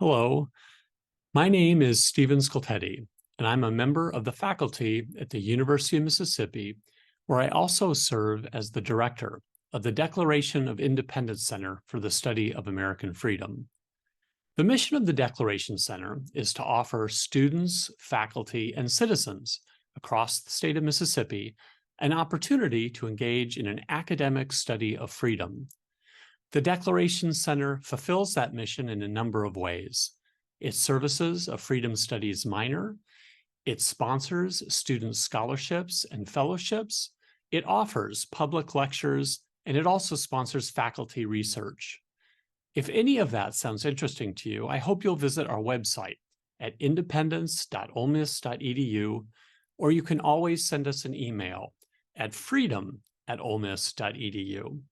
Hello, my name is Stephen Scoltetti, and I'm a member of the faculty at the University of Mississippi, where I also serve as the director of the Declaration of Independence Center for the Study of American Freedom. The mission of the Declaration Center is to offer students, faculty, and citizens across the state of Mississippi an opportunity to engage in an academic study of freedom. The Declaration Center fulfills that mission in a number of ways. It services a Freedom Studies minor, it sponsors student scholarships and fellowships, it offers public lectures, and it also sponsors faculty research. If any of that sounds interesting to you, I hope you'll visit our website at independence.olemiss.edu, or you can always send us an email at freedom@olemiss.edu.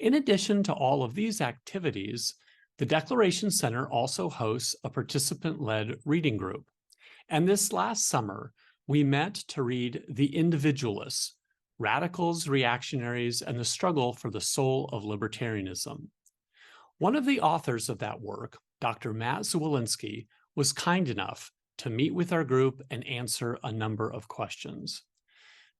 In addition to all of these activities, the Declaration Center also hosts a participant-led reading group. And this last summer, we met to read The Individualists, Radicals, Reactionaries, and the Struggle for the Soul of Libertarianism. One of the authors of that work, Dr. Matt Zwolinski, was kind enough to meet with our group and answer a number of questions.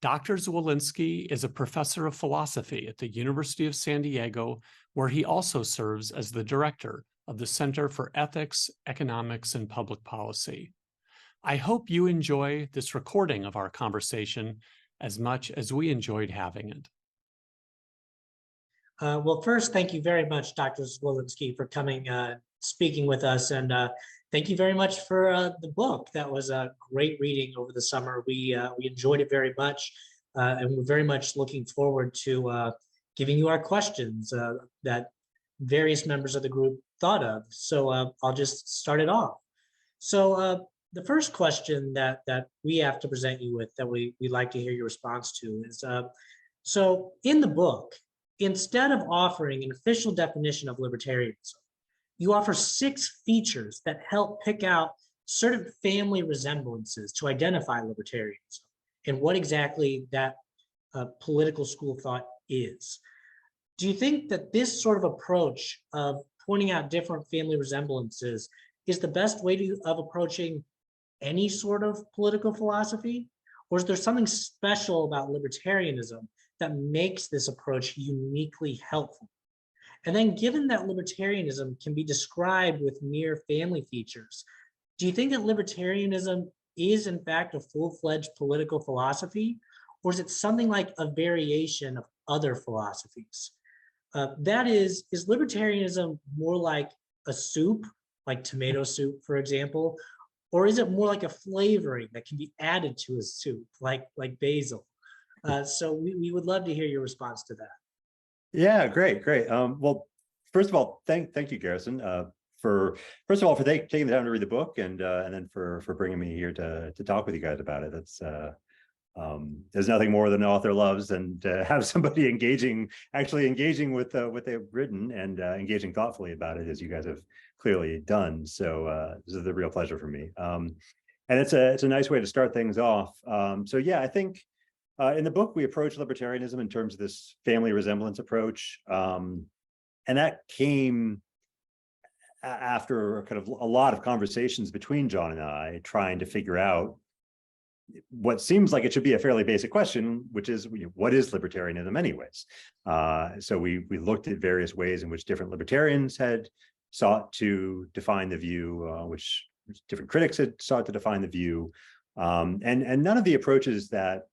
Dr. Zwolinski is a professor of philosophy at the University of San Diego, where he also serves as the director of the Center for Ethics, Economics, and Public Policy. I hope you enjoy this recording of our conversation as much as we enjoyed having it. Well, first, thank you very much, Dr. Zwolinski, for coming, speaking with us. And thank you very much for the book. That was a great reading over the summer. We enjoyed it very much, and we're very much looking forward to giving you our questions that various members of the group thought of. So I'll just start it off. So the first question that we have to present you with, that we'd like to hear your response to, is so in the book, instead of offering an official definition of libertarianism, you offer 6 features that help pick out certain family resemblances to identify libertarianism and what exactly that political school of thought is. Do you think that this sort of approach of pointing out different family resemblances is the best way of approaching any sort of political philosophy? Or is there something special about libertarianism that makes this approach uniquely helpful? And then, given that libertarianism can be described with mere family features, do you think that libertarianism is in fact a full-fledged political philosophy, or is it something like a variation of other philosophies? That is libertarianism more like a soup, like tomato soup, for example, or is it more like a flavoring that can be added to a soup, like basil? So we would love to hear your response to that. Yeah, great. Well, first of all, thank you, Garrison, for taking the time to read the book, and then for bringing me here to talk with you guys about it. That's there's nothing more than an author loves than to have somebody actually engaging with what they've written and engaging thoughtfully about it, as you guys have clearly done. So this is a real pleasure for me. And it's a nice way to start things off. So yeah, I think in the book we approach libertarianism in terms of this family resemblance approach, and that came after kind of a lot of conversations between John and I, trying to figure out what seems like it should be a fairly basic question, which is, what is libertarianism anyways? So we looked at various ways in which different libertarians had sought to define the view, which different critics had sought to define the view, and none of the approaches that,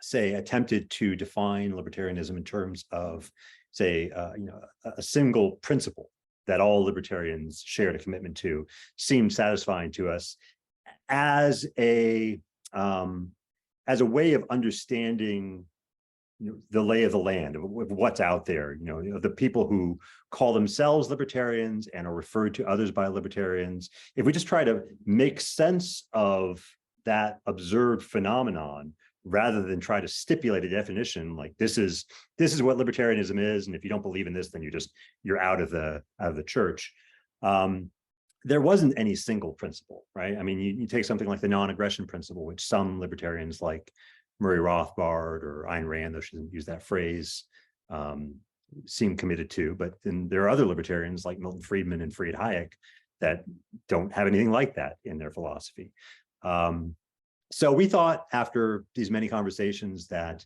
say, attempted to define libertarianism in terms of, say, a single principle that all libertarians shared a commitment to seemed satisfying to us as a way of understanding the lay of the land, of what's out there, the people who call themselves libertarians and are referred to others by libertarians. If we just try to make sense of that observed phenomenon, rather than try to stipulate a definition like this is what libertarianism is, and if you don't believe in this, then you're out of the church. There wasn't any single principle, right? I mean, you take something like the non-aggression principle, which some libertarians like Murray Rothbard or Ayn Rand, though she doesn't use that phrase, seem committed to. But then there are other libertarians like Milton Friedman and Fried Hayek that don't have anything like that in their philosophy. So we thought after these many conversations that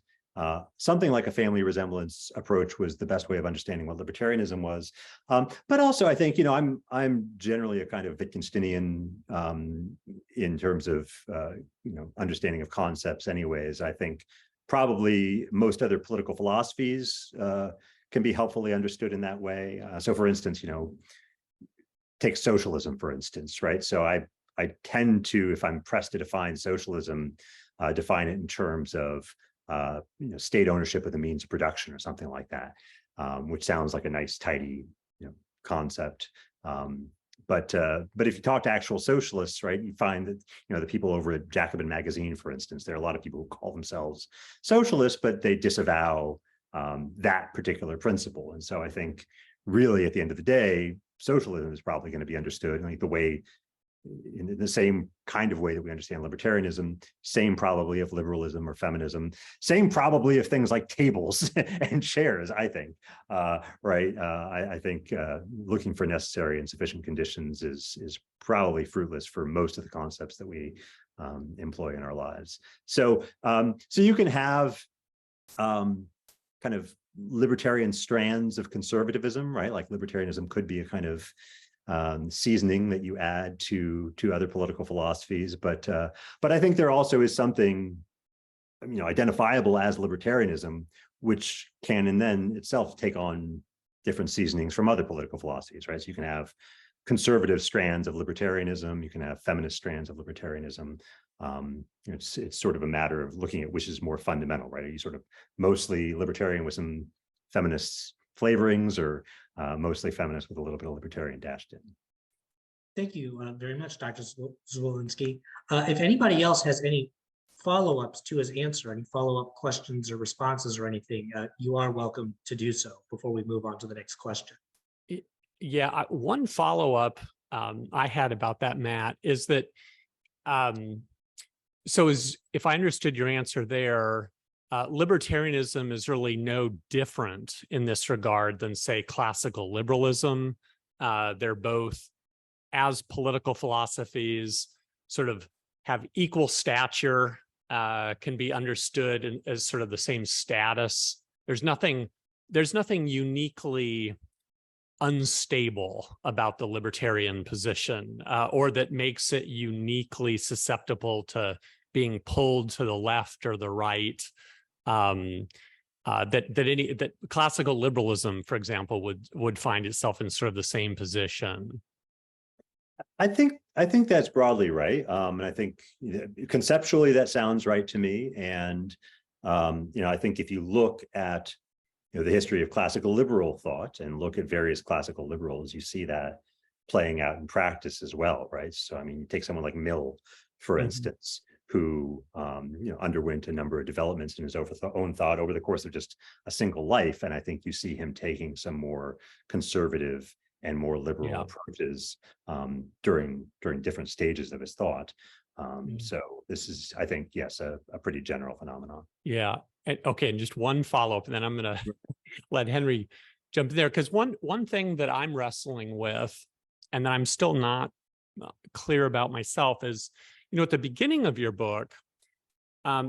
something like a family resemblance approach was the best way of understanding what libertarianism was. But also, I think, I'm generally a kind of Wittgensteinian in terms of, understanding of concepts anyways. I think probably most other political philosophies can be helpfully understood in that way. So for instance, take socialism, for instance, right? So I tend to, if I'm pressed to define socialism, define it in terms of state ownership of the means of production or something like that, which sounds like a nice, tidy, concept. But if you talk to actual socialists, right, you find that the people over at Jacobin magazine, for instance, there are a lot of people who call themselves socialists, but they disavow that particular principle. And so I think really at the end of the day, socialism is probably going to be understood like the way, in the same kind of way that we understand libertarianism, same probably of liberalism or feminism, same probably of things like tables and chairs, I think, right? I think looking for necessary and sufficient conditions is probably fruitless for most of the concepts that we employ in our lives. So you can have kind of libertarian strands of conservatism, right? Like libertarianism could be a kind of seasoning that you add to other political philosophies, but I think there also is something identifiable as libertarianism, which can and then itself take on different seasonings from other political philosophies, right? So you can have conservative strands of libertarianism, you can have feminist strands of libertarianism. It's sort of a matter of looking at which is more fundamental, right? Are you sort of mostly libertarian with some feminist flavorings, or mostly feminist with a little bit of libertarian dashed in? Thank you very much, Dr. Zwolinski. If anybody else has any follow-ups to his answer, any follow-up questions or responses or anything, you are welcome to do so before we move on to the next question. Yeah, one follow-up I had about that, Matt, is that if I understood your answer there, libertarianism is really no different in this regard than, say, classical liberalism. They're both, as political philosophies, sort of have equal stature, can be understood as sort of the same status. There's nothing uniquely unstable about the libertarian position, or that makes it uniquely susceptible to being pulled to the left or the right. That classical liberalism, for example, would find itself in sort of the same position. I think that's broadly right, and I think conceptually that sounds right to me. And I think if you look at the history of classical liberal thought and look at various classical liberals, you see that playing out in practice as well, right? So I mean, you take someone like Mill, for instance, who underwent a number of developments in his own thought over the course of just a single life, and I think you see him taking some more conservative and more liberal approaches during different stages of his thought. So this is, I think, yes, a pretty general phenomenon. Yeah. Okay, and just one follow-up, and then I'm going to let Henry jump in there, because one thing that I'm wrestling with, and that I'm still not clear about myself, is, at the beginning of your book,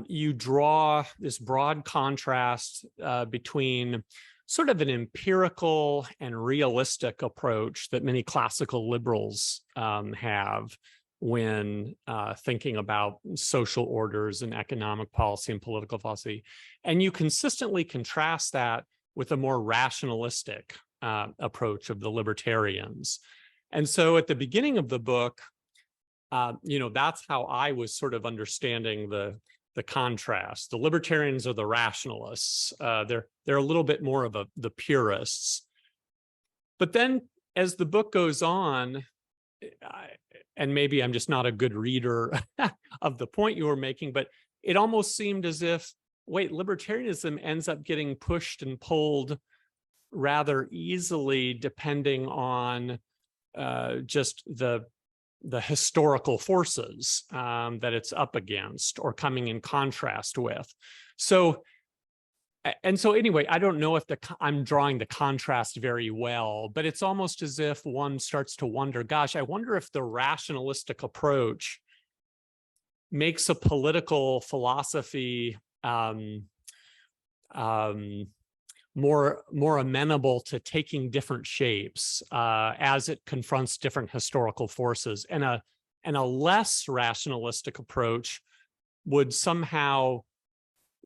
you draw this broad contrast between sort of an empirical and realistic approach that many classical liberals have when thinking about social orders and economic policy and political policy. And you consistently contrast that with a more rationalistic approach of the libertarians. And so at the beginning of the book, that's how I was sort of understanding the contrast. The libertarians are the rationalists. They're a little bit more of the purists. But then as the book goes on, and maybe I'm just not a good reader of the point you were making, but it almost seemed as if, wait, libertarianism ends up getting pushed and pulled rather easily depending on just the historical forces that it's up against or coming in contrast with. So And so anyway, I don't know if I'm drawing the contrast very well, but it's almost as if one starts to wonder, gosh, I wonder if the rationalistic approach makes a political philosophy more amenable to taking different shapes as it confronts different historical forces, and a less rationalistic approach would somehow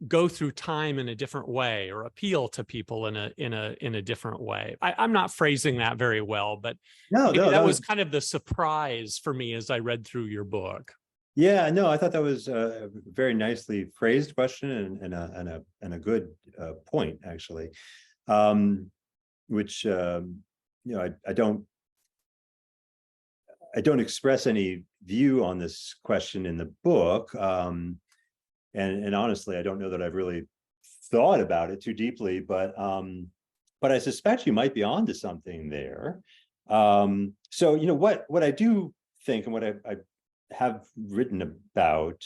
go through time in a different way, or appeal to people in a different way. I'm not phrasing that very well, but maybe that was kind of the surprise for me as I read through your book. Yeah, no, I thought that was a very nicely phrased question and a good point, actually. Which I don't express any view on this question in the book, and honestly, I don't know that I've really thought about it too deeply, but I suspect you might be onto something there. So what I do think, and what I have written about,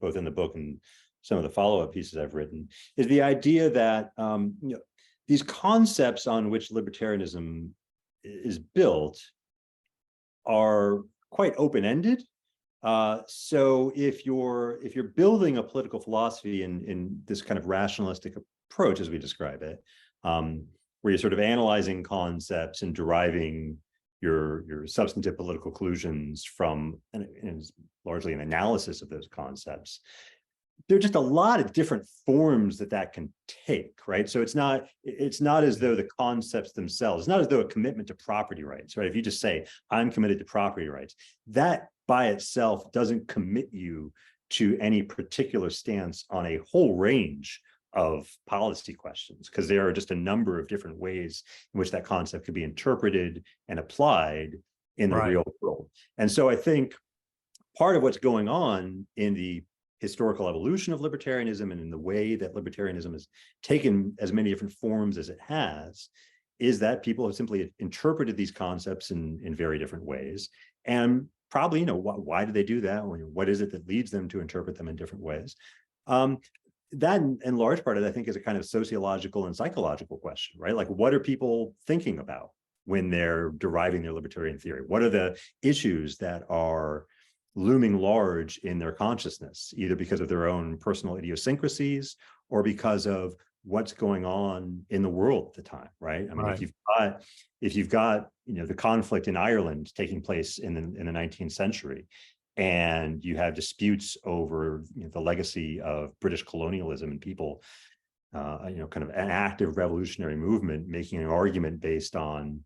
both in the book and some of the follow-up pieces I've written, is the idea that these concepts on which libertarianism is built are quite open-ended. So if you're building a political philosophy in this kind of rationalistic approach, as we describe it, where you're sort of analyzing concepts and deriving your substantive political conclusions from and largely an analysis of those concepts, there are just a lot of different forms that can take, right? So it's not as though the concepts themselves, it's not as though a commitment to property rights, right? If you just say, I'm committed to property rights, that by itself doesn't commit you to any particular stance on a whole range of policy questions, because there are just a number of different ways in which that concept could be interpreted and applied in the real world. And so I think part of what's going on in the historical evolution of libertarianism and in the way that libertarianism has taken as many different forms as it has is that people have simply interpreted these concepts in very different ways. And probably, why do they do that? What is it that leads them to interpret them in different ways? That, in large part, I think, is a kind of sociological and psychological question, right? Like, what are people thinking about when they're deriving their libertarian theory? What are the issues that are looming large in their consciousness, either because of their own personal idiosyncrasies or because of what's going on in the world at the time, right? I mean, if you've got the conflict in Ireland taking place in the 19th century, and you have disputes over the legacy of British colonialism and people, kind of an active revolutionary movement making an argument based on,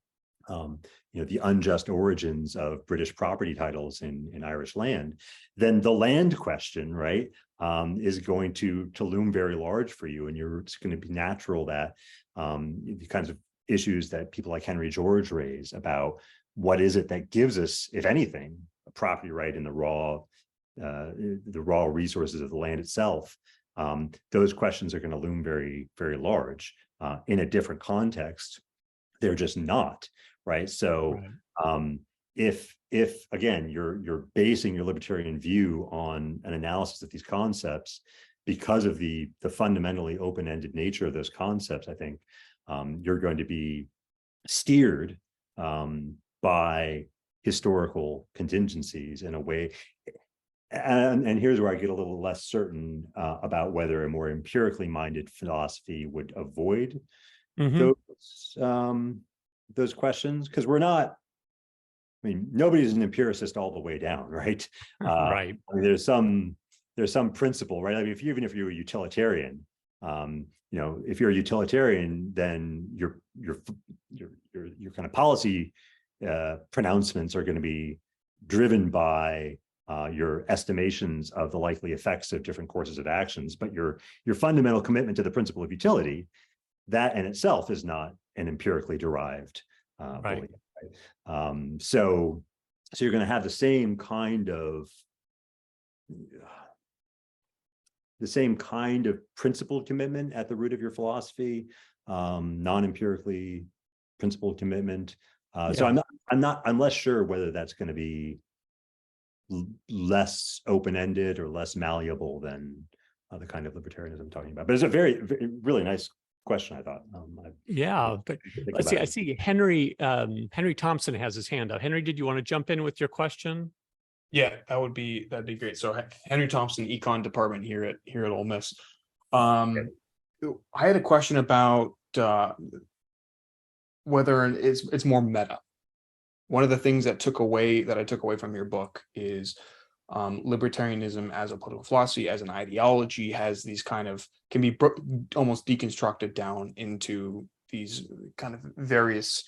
the unjust origins of British property titles in Irish land, then the land question, right, is going to loom very large for you, and it's going to be natural that the kinds of issues that people like Henry George raise about what is it that gives us, if anything, a property right in the raw resources of the land itself. Those questions are going to loom very, very large. In a different context, they're just not, right? So if again you're basing your libertarian view on an analysis of these concepts because of the fundamentally open-ended nature of those concepts, I think you're going to be steered by historical contingencies in a way. And here's where I get a little less certain about whether a more empirically minded philosophy would avoid those questions, because we're not, I mean, nobody's an empiricist all the way down, right? Right. I mean, there's some principle, right? I mean, even if you're a utilitarian, if you're a utilitarian, then your kind of policy pronouncements are going to be driven by your estimations of the likely effects of different courses of actions. But your fundamental commitment to the principle of utility, that in itself is not an empirically derived belief. Right? So you're going to have the same kind of principled commitment at the root of your philosophy, non-empirically principled commitment. So I'm less sure whether that's going to be less open-ended or less malleable than the kind of libertarianism I'm talking about. But it's a very, really nice question, I thought. Yeah, but let's see. I see Henry Thompson has his hand up. Henry, did you want to jump in with your question? Yeah, that'd be great. So Henry Thompson, Econ Department here at Ole Miss. I had a question about whether it's more meta. One of the things that I took away from your book is libertarianism as a political philosophy, as an ideology, has these kind of, can be almost deconstructed down into these kind of various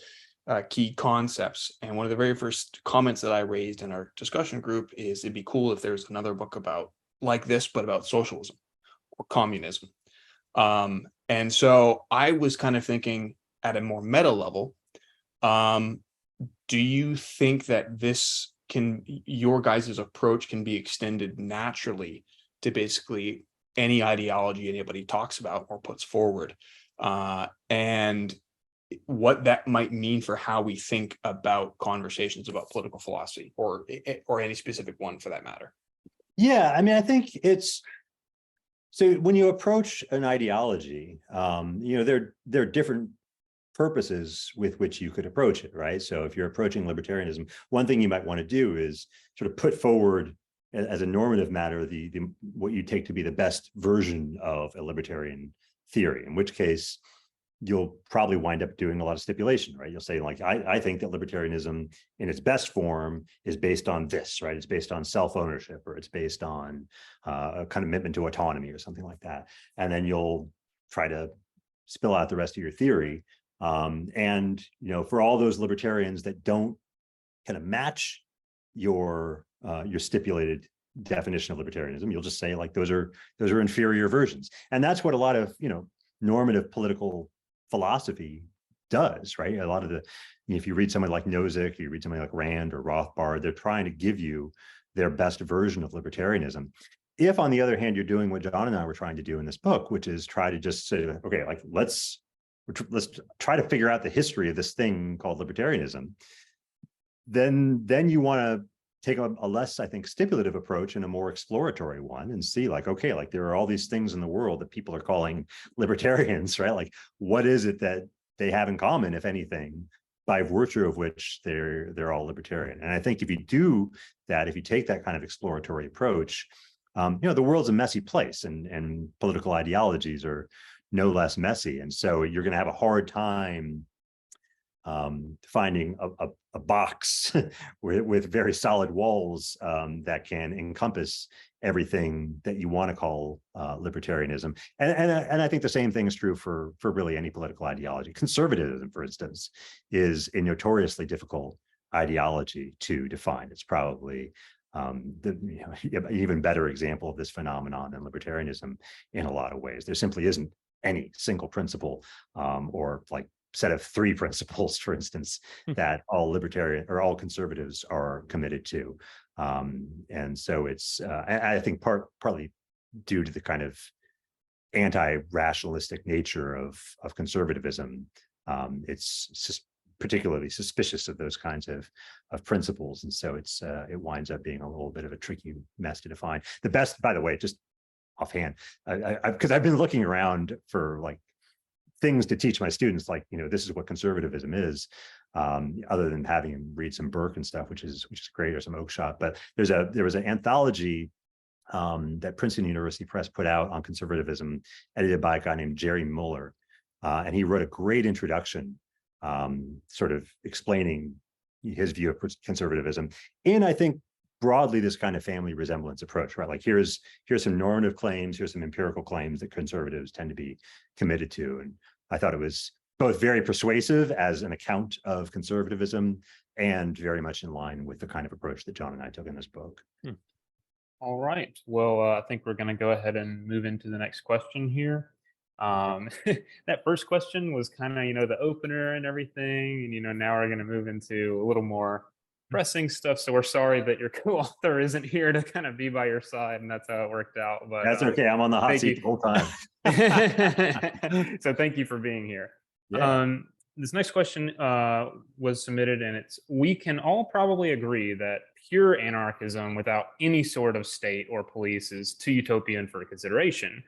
key concepts. And one of the very first comments that I raised in our discussion group is it'd be cool if there's another book about like this, but about socialism or communism. And so I was kind of thinking at a more meta level, do you think that your guys' approach can be extended naturally to basically any ideology anybody talks about or puts forward, and what that might mean for how we think about conversations about political philosophy or any specific one for that matter? Yeah, I mean, I think it's, so when you approach an ideology, there are different purposes with which you could approach it, right? So if you're approaching libertarianism, one thing you might want to do is sort of put forward as a normative matter the what you take to be the best version of a libertarian theory, in which case you'll probably wind up doing a lot of stipulation, right? You'll say, like, I think that libertarianism in its best form is based on this, right? It's based on self-ownership, or it's based on a commitment to autonomy or something like that. And then you'll try to spill out the rest of your theory. And, for all those libertarians that don't kind of match your stipulated definition of libertarianism, you'll just say, like, those are inferior versions. And that's what a lot of, normative political philosophy does, right? A lot of if you read someone like Nozick, you read somebody like Rand or Rothbard, they're trying to give you their best version of libertarianism. If, on the other hand, you're doing what John and I were trying to do in this book, which is try to just say, okay, like, let's try to figure out the history of this thing called libertarianism, then you want to take a less, I think, stipulative approach and a more exploratory one, and see, like, okay, like, there are all these things in the world that people are calling libertarians, right? Like, what is it that they have in common, if anything, by virtue of which they're all libertarian? And I think if you do that, if you take that kind of exploratory approach, the world's a messy place, and political ideologies are no less messy. And so you're going to have a hard time finding a box with very solid walls that can encompass everything that you want to call libertarianism. And I think the same thing is true for really any political ideology. Conservatism, for instance, is a notoriously difficult ideology to define. It's probably even better example of this phenomenon than libertarianism in a lot of ways. There simply isn't any single principle or like set of three principles, for instance, that all libertarian or all conservatives are committed to. And so it's, I think, partly due to the kind of anti-rationalistic nature of conservatism. It's just particularly suspicious of those kinds of principles. And so it winds up being a little bit of a tricky mess to define. The best, by the way, just offhand, because I've been looking around for like things to teach my students, like, this is what conservatism is, other than having them read some Burke and stuff, which is great, or some Oakeshott. But there was an anthology that Princeton University Press put out on conservatism, edited by a guy named Jerry Muller, and he wrote a great introduction, sort of explaining his view of conservatism, and I think broadly this kind of family resemblance approach, right? Like, here's some normative claims, here's some empirical claims that conservatives tend to be committed to. And I thought it was both very persuasive as an account of conservatism and very much in line with the kind of approach that John and I took in this book. All right. Well, I think we're going to go ahead and move into the next question here. That first question was kind of, the opener and everything. And, now we're going to move into a little more pressing stuff. So we're sorry that your co-author isn't here to kind of be by your side, and that's how it worked out. But that's okay. I'm on the hot seat the whole time. So thank you for being here. Yeah. this next question was submitted, and it's, we can all probably agree that pure anarchism without any sort of state or police is too utopian for consideration.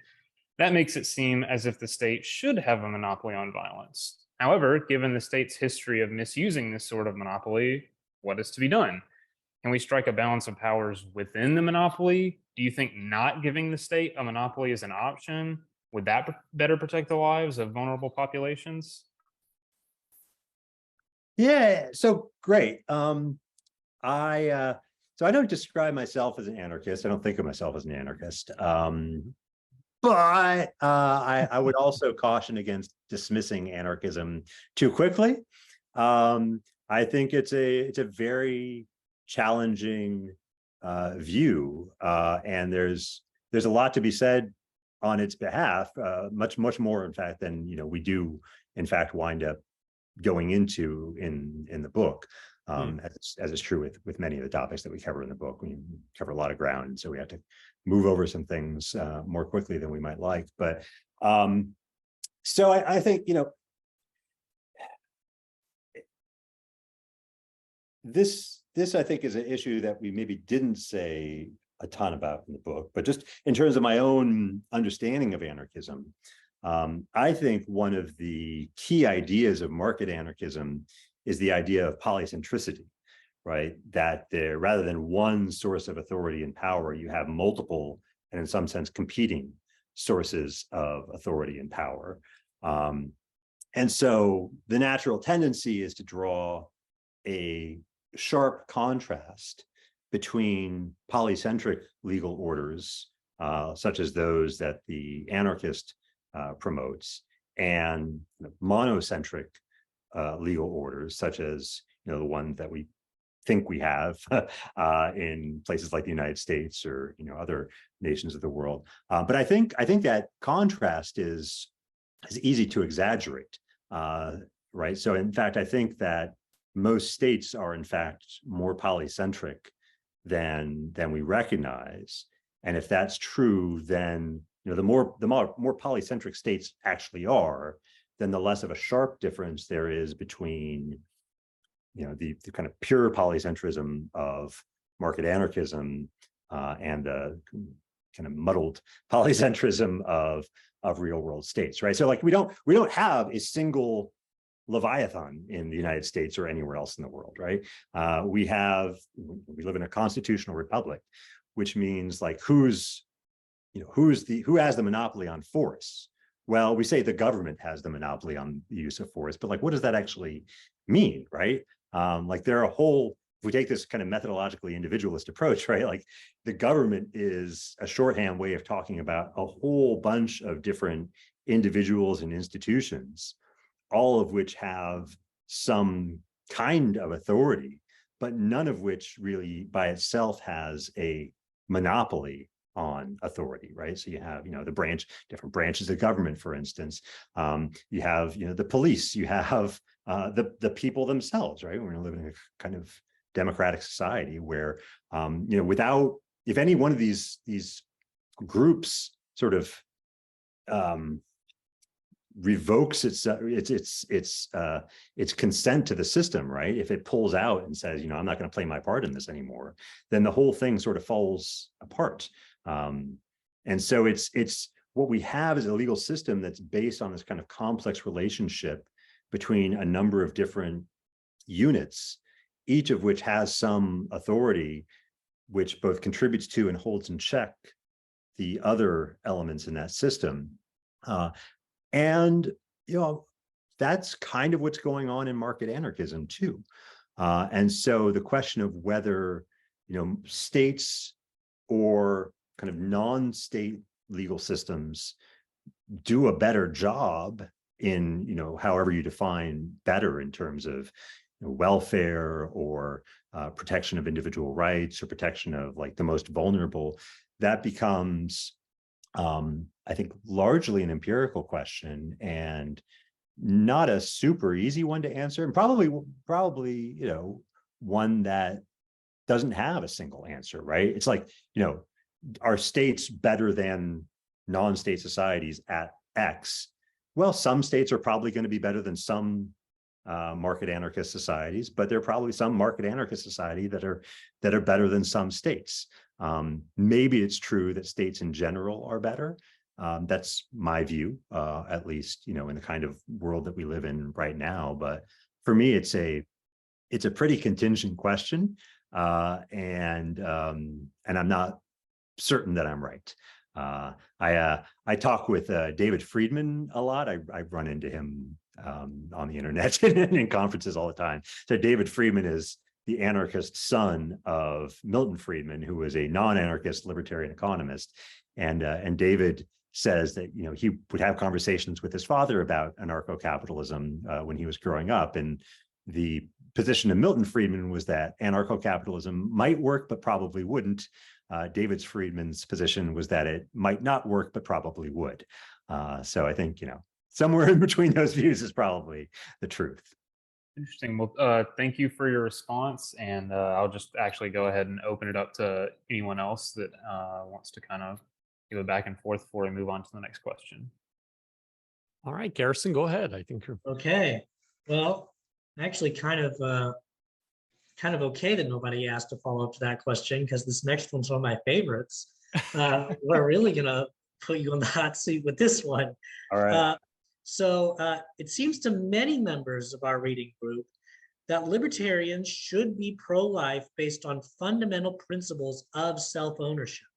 That makes it seem as if the state should have a monopoly on violence. However, given the state's history of misusing this sort of monopoly, what is to be done? Can we strike a balance of powers within the monopoly? Do you think not giving the state a monopoly is an option? Would that better protect the lives of vulnerable populations? Yeah, so great. So I don't describe myself as an anarchist. I don't think of myself as an anarchist. But I would also caution against dismissing anarchism too quickly. I think it's a very challenging view, and there's a lot to be said on its behalf, much more, in fact, than we do, in fact, wind up going into in the book, as is true with many of the topics that we cover in the book. We cover a lot of ground, and so we have to move over some things more quickly than we might like. But so I think this I think is an issue that we maybe didn't say a ton about in the book, but just in terms of my own understanding of anarchism, I think one of the key ideas of market anarchism is the idea of polycentricity, right? That there, rather than one source of authority and power, you have multiple, and in some sense, competing sources of authority and power. And so the natural tendency is to draw a sharp contrast between polycentric legal orders, such as those that the anarchist promotes, and monocentric legal orders, such as the one that we think we have in places like the United States or other nations of the world. But I think that contrast is easy to exaggerate, right? So in fact, I think that most states are in fact more polycentric than we recognize. And if that's true, then the more polycentric states actually are, then the less of a sharp difference there is between the kind of pure polycentrism of market anarchism and the kind of muddled polycentrism of real world states, right? So like we don't have a single Leviathan in the United States or anywhere else in the world, right? We live in a constitutional republic, which means like who has the monopoly on force? Well, we say the government has the monopoly on the use of force, but like, what does that actually mean, right? Like there are if we take this kind of methodologically individualist approach, right? Like the government is a shorthand way of talking about a whole bunch of different individuals and institutions, all of which have some kind of authority, but none of which really by itself has a monopoly on authority, right? So you have, different branches of government, for instance. You have, the police, you have the people themselves, right? We're living in a kind of democratic society where, if any one of these groups sort of revokes its consent to the system, right? If it pulls out and says, I'm not going to play my part in this anymore, then the whole thing sort of falls apart. And so it's what we have is a legal system that's based on this kind of complex relationship between a number of different units, each of which has some authority, which both contributes to and holds in check the other elements in that system. And that's kind of what's going on in market anarchism too. And so the question of whether states or kind of non-state legal systems do a better job in however you define better in terms of welfare or protection of individual rights or protection of like the most vulnerable, that becomes I think largely an empirical question and not a super easy one to answer, and probably one that doesn't have a single answer, right? It's like, are states better than non-state societies at X? Well, some states are probably going to be better than some market anarchist societies, but there are probably some market anarchist society that are better than some states. Maybe it's true that states in general are better. That's my view, at least, in the kind of world that we live in right now. But for me, it's a pretty contingent question, and I'm not certain that I'm right. I talk with David Friedman a lot. I run into him on the internet and in conferences all the time. So David Friedman is the anarchist son of Milton Friedman, who was a non-anarchist libertarian economist, and David says that he would have conversations with his father about anarcho-capitalism when he was growing up, and the position of Milton Friedman was that anarcho-capitalism might work but probably wouldn't. David Friedman's position was that it might not work but probably would. So I think somewhere in between those views is probably the truth. Interesting. Well, thank you for your response, and I'll just actually go ahead and open it up to anyone else that wants to kind of give it back and forth before we move on to the next question. All right, Garrison, go ahead. I think you're Okay. Well, actually kind of okay that nobody asked to follow up to that question, because this next one's one of my favorites. We're really gonna put you on the hot seat with this one. All right. So it seems to many members of our reading group that libertarians should be pro-life based on fundamental principles of self-ownership.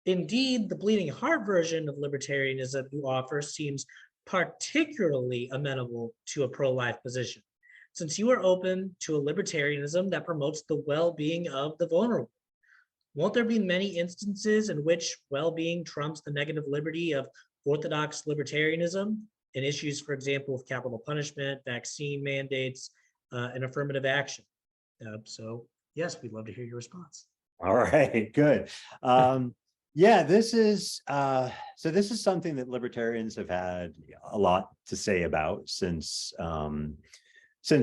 Indeed, the bleeding heart version of libertarianism you offer seems particularly amenable to a pro-life position, since you are open to a libertarianism that promotes the well-being of the vulnerable. Won't there be many instances in which well-being trumps the negative liberty of orthodox libertarianism in issues, for example, of capital punishment, vaccine mandates, and affirmative action? So yes, we'd love to hear your response. All right, good. Yeah, this is something that libertarians have had a lot to say about since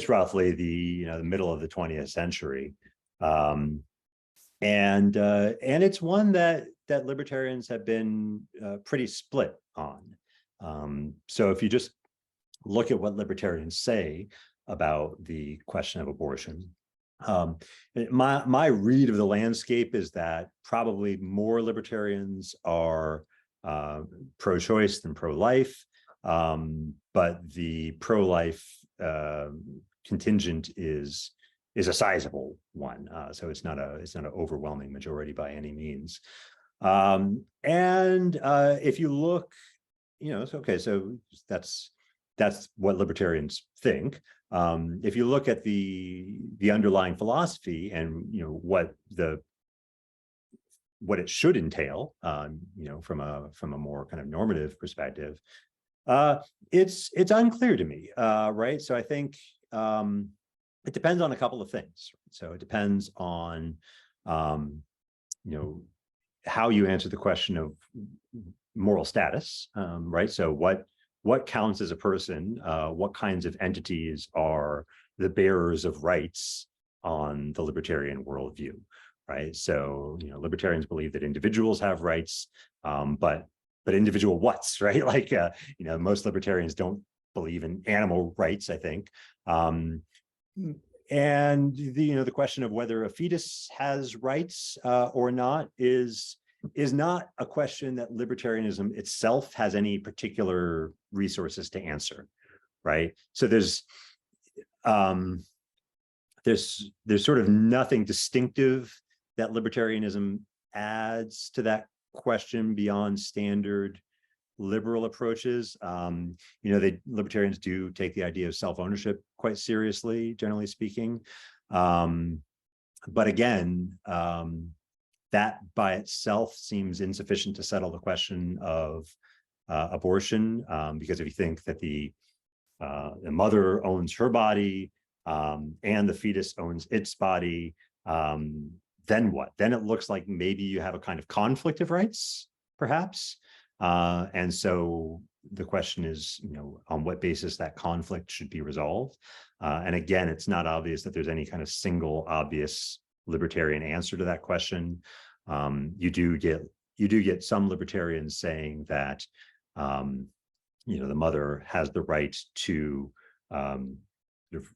roughly the middle of the 20th century, and it's one that libertarians have been pretty split on. So if you just look at what libertarians say about the question of abortion, my read of the landscape is that probably more libertarians are pro-choice than pro-life, but the pro-life contingent is a sizable one, so it's not an overwhelming majority by any means. And if you look, okay, so that's what libertarians think. If you look at the underlying philosophy and what it should entail, from a more kind of normative perspective, it's unclear to me, right? So I think it depends on a couple of things. So it depends on how you answer the question of moral status, right? So what counts as a person? What kinds of entities are the bearers of rights on the libertarian worldview, right? So, libertarians believe that individuals have rights, but individual what's, right? Like, most libertarians don't believe in animal rights, I think. And the question of whether a fetus has rights or not is not a question that libertarianism itself has any particular resources to answer, right? So there's sort of nothing distinctive that libertarianism adds to that question beyond standard liberal approaches. Libertarians do take the idea of self-ownership quite seriously, generally speaking. But again, that by itself seems insufficient to settle the question of abortion, because if you think that the mother owns her body and the fetus owns its body, then what? Then it looks like maybe you have a kind of conflict of rights, perhaps. And so the question is, on what basis that conflict should be resolved. And again, it's not obvious that there's any kind of single obvious libertarian answer to that question. You do get some libertarians saying that the mother has the right to sort of,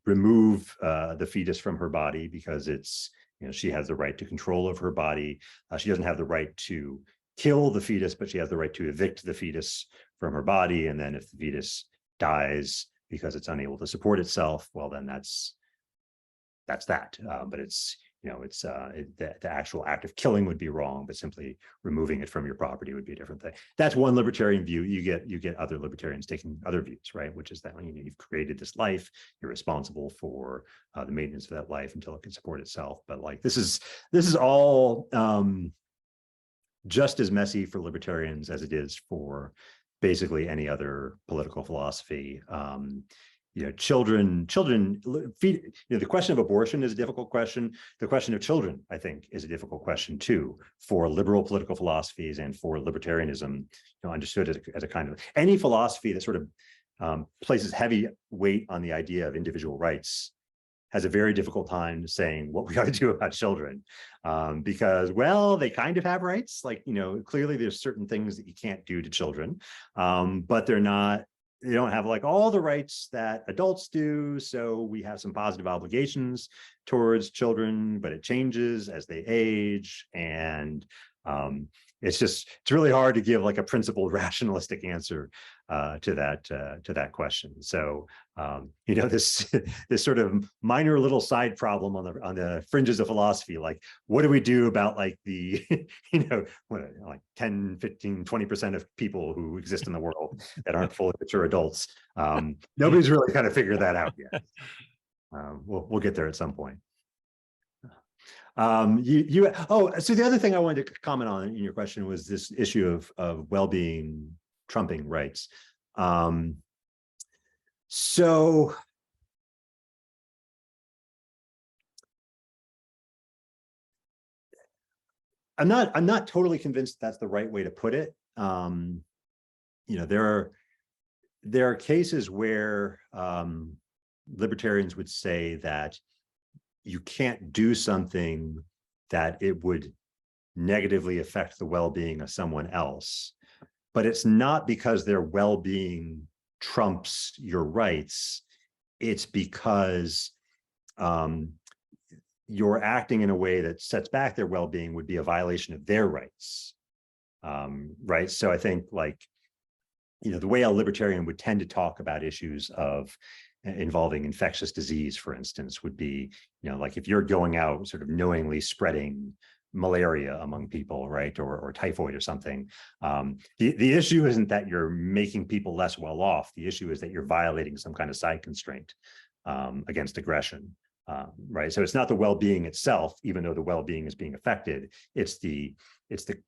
remove the fetus from her body because it's, she has the right to control of her body. She doesn't have the right to kill the fetus, but she has the right to evict the fetus from her body. And then if the fetus dies because it's unable to support itself, well, then that's that. But it's, the actual act of killing would be wrong, but simply removing it from your property would be a different thing. That's one libertarian view. You get other libertarians taking other views, right? Which is that, you've created this life, you're responsible for the maintenance of that life until it can support itself. But like, this is all just as messy for libertarians as it is for basically any other political philosophy. Children, the question of abortion is a difficult question. The question of children, I think, is a difficult question too, for liberal political philosophies and for libertarianism, understood as a kind of, any philosophy that sort of places heavy weight on the idea of individual rights has a very difficult time saying what we ought to do about children, because, well, they kind of have rights. Like, clearly there's certain things that you can't do to children, but they don't have like all the rights that adults do. So we have some positive obligations towards children, but it changes as they age. And it's really hard to give like a principled rationalistic answer to that question. So this sort of minor little side problem on the fringes of philosophy, like what do we do about like the like 10, 15, 20% of people who exist in the world that aren't fully mature adults? Nobody's really kind of figured that out yet. We'll get there at some point. So the other thing I wanted to comment on in your question was this issue of well-being trumping rights. So I'm not totally convinced that's the right way to put it. There are cases where libertarians would say that you can't do something that it would negatively affect the well-being of someone else, but it's not because their well-being trumps your rights. It's because you're acting in a way that sets back their well-being would be a violation of their rights, right? So I think like, the way a libertarian would tend to talk about issues of involving infectious disease, for instance, would be, like if you're going out sort of knowingly spreading malaria among people, right, or typhoid or something, the issue isn't that you're making people less well off. The issue is that you're violating some kind of side constraint against aggression, right? So it's not the well-being itself, even though the well-being is being affected. It's the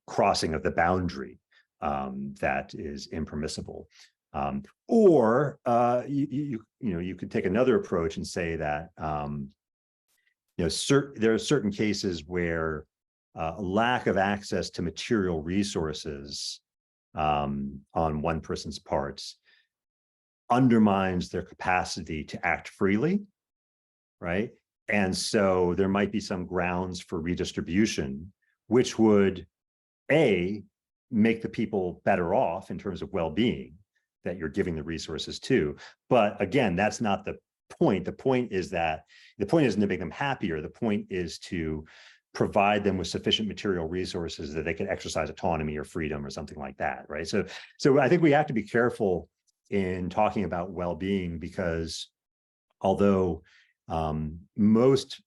crossing of the boundary that is impermissible. Or you could take another approach and say that there are certain cases where lack of access to material resources on one person's parts undermines their capacity to act freely, right? And so there might be some grounds for redistribution, which would make the people better off in terms of well-being that you're giving the resources to. But again, that's not the point. The point isn't to make them happier. The point is to provide them with sufficient material resources that they can exercise autonomy or freedom or something like that, right? So I think we have to be careful in talking about well-being, because although most